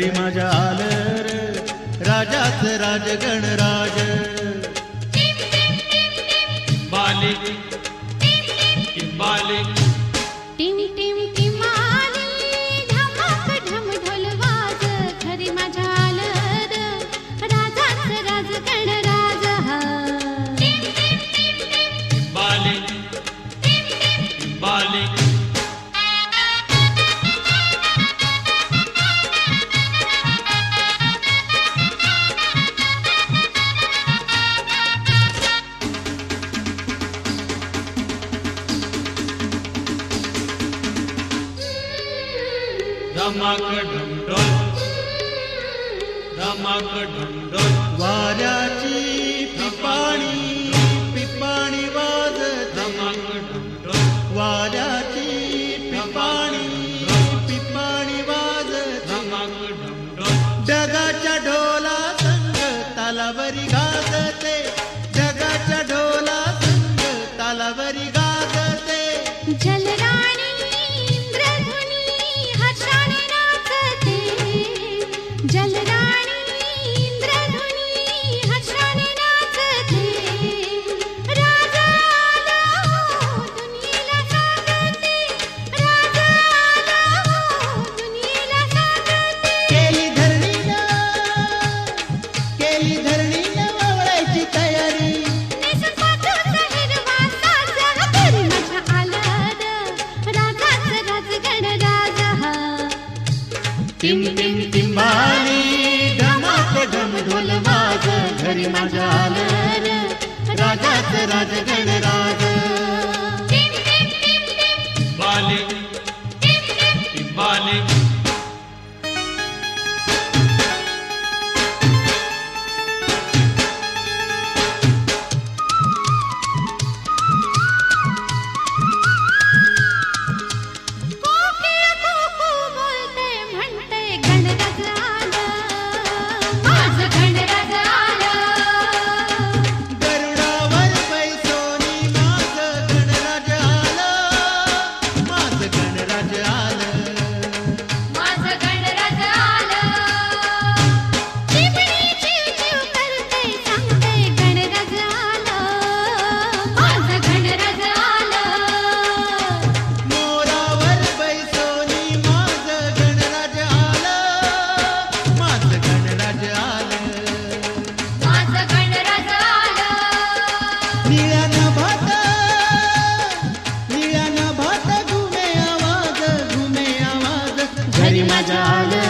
घरी माझ्या आलं र राजाच राज गणराज बालिक बालिक टिम टिम टिमाली धमाक ढम ढोल वाज घरी माझ्या आलं र राजाच राज गणराज बालिक बालिक धमाक ढमढोल धमाक ढमढोल वाऱ्याची पिपाणी पिपाणी वाज धमाक ढमढोल वाऱ्याची पिपाणी पिपाणी वाज धमाक ढमढोल जगाच्या ढोला संग तालावरी गाजते जगाच्या ढोला संग तालावरी गाजते जलराणी इंद्रधुनी हर्षाने नाचते जलराणी इंद्रधुनी हर्षाने नाचते राजा आला हो दुनियेला सांगते राजा आला हो दुनियेला सांगते केली धरणीला वावळायची तयारी नेसून पाठवता हिरवा साज घरी माझ्या आलं र राजाच राज गणराज टिम टिम टिंबाली ढमाक ढम ढोल वाज घरी माझ्या आलं र राजाच राज गणराज बालिक बालिक कोकिळ कुकू बोलते म्हणते गणराज आलं माझं गणराज आलं गरुडावर बैसोनी माझं गणराज आलं माझं गणराज आलं माझं गणराज आलं चिमणी चिवचिव करते सांगते गणराज आलं माझं गणराज आलं मोरावर बैसोनी माझं गणराज आलं माझं गणराज आलं माझं गणराज आलं निळ्या नभात घुमे आवाज घरी माझ्या आलं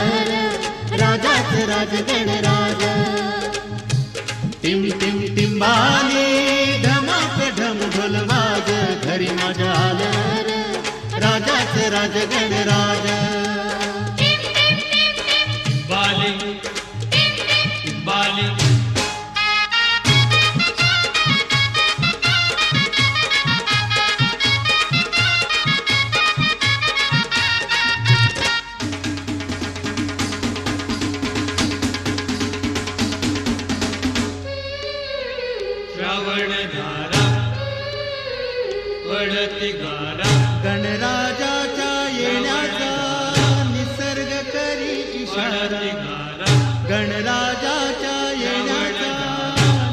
र राजाच राज गणराज टिम टिम टिंबाली ढमाक ढम ढोल वाज घरी माझ्या आलं र राजाच राज गणराज बालिक बालिक श्रावण धारा पडती गारा गणराजाच्या येण्याचा निसर्ग करी इशारा पडती गारा गणराजाच्या येण्याचा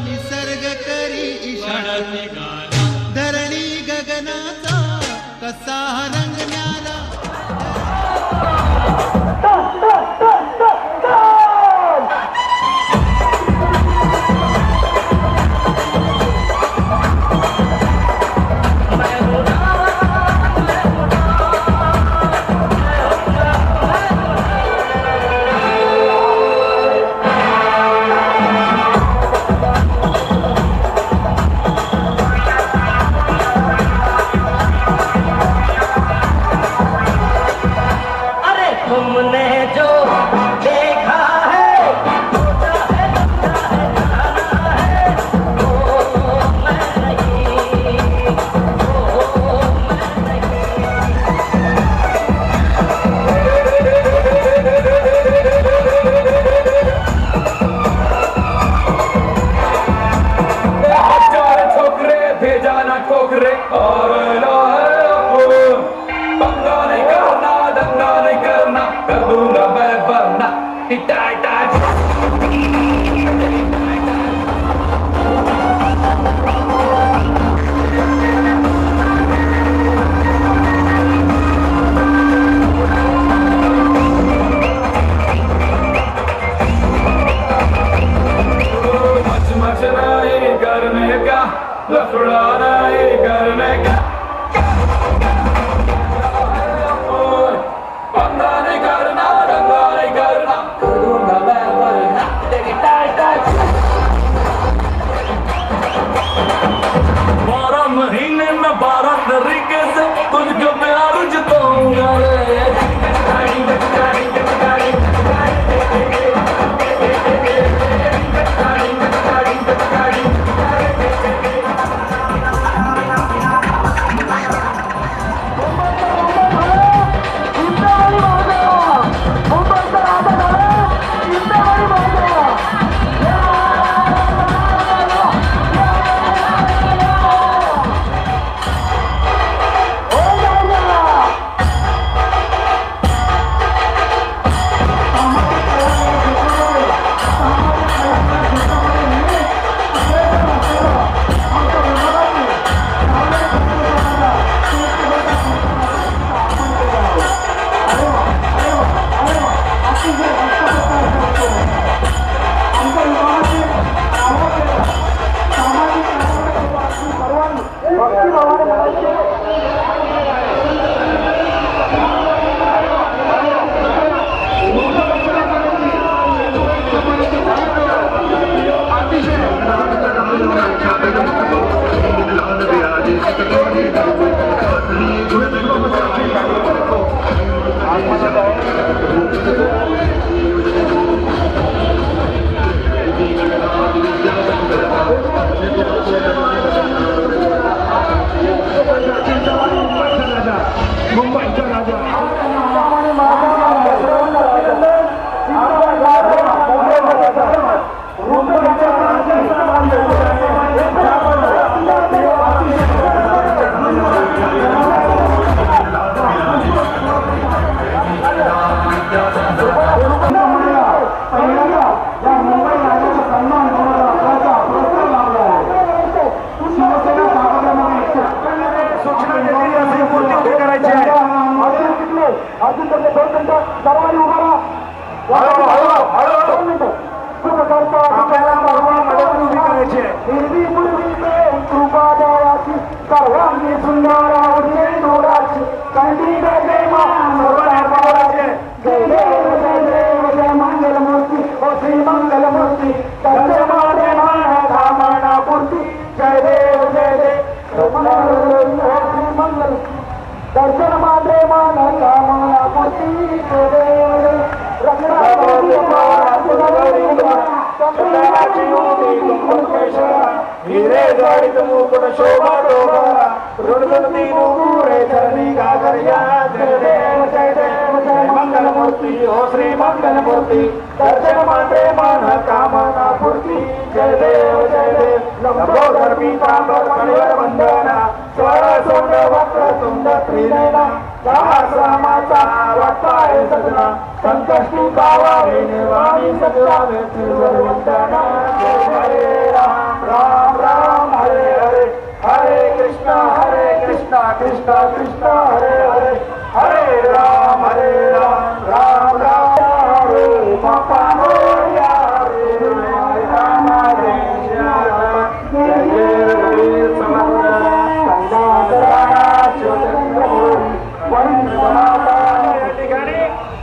निसर्ग करी इशारा पडती गारा धरणी गगनाचा कसा रंग न्याला लफड़ा नहीं करने का पंगा नहीं करना दंगा नहीं करना करूंगा मैं वरना तेरी टाई टाई 12 महीने में 12 तरीके से तुझको प्यार जताऊंगा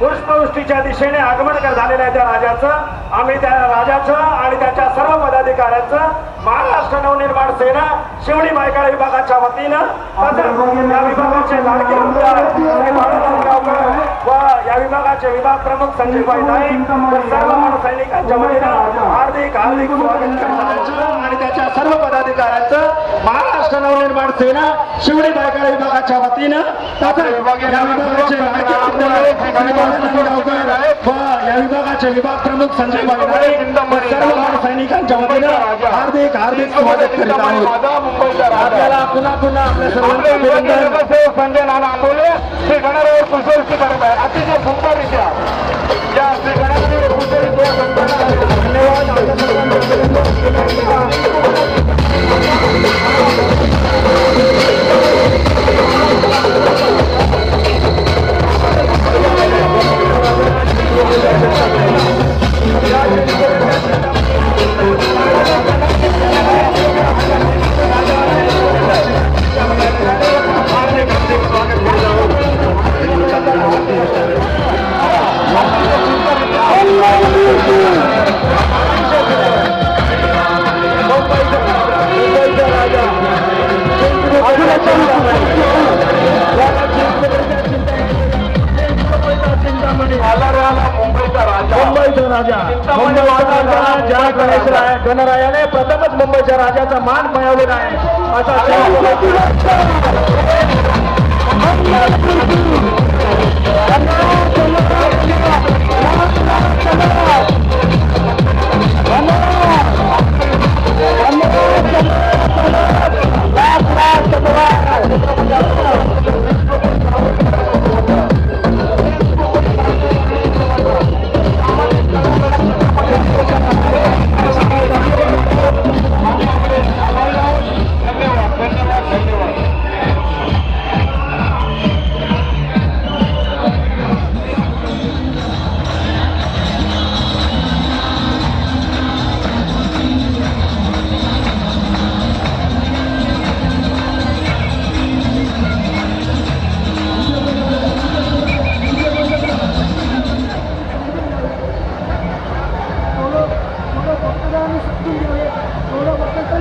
पुष्पवृष्टीच्या दिशेने आगमन झालेलं आहे त्या राजाचं. आम्ही त्या राजाचं आणि त्याच्या सर्व पदाधिकाऱ्यांचं महाराष्ट्र नवनिर्माण सेना शिवडी बायकाळ विभागाच्या वतीनं या विभागाचे लाडके आमदार व या विभागाचे विभाग प्रमुख संजयभाई नाईक सर्व सैनिकांच्या वतीनं हार्दिक हार्दिक स्वागत करण्याचं आणि त्याच्या सर्व पदाधिकाऱ्यांचं महाराष्ट्र नवनिर्माण सेना शिवडी बायकाळ विभागाच्या वतीनं या विभागाचे लाडके या विभागाचे विभाग प्रमुख संजयभाई नाईक सर्व सैनिकांच्या वतीनं हार्दिक हार्दिक स्वागत करीत आहोत. आपल्याला पुन्हा पुन्हा आपल्या सर्वांचे संजय नाना आंबोले श्री गणराय पुष्पवृष्टी करत आहे. अतिशय सुंदररित्या या श्री गणराय पुष्पवृष्टी धन्यवाद. गणरायाने प्रथमच मुंबईच्या राजाचा मान मिळवलेला आहे असा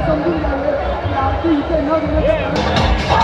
समजून घ्यावे की आरती इथे न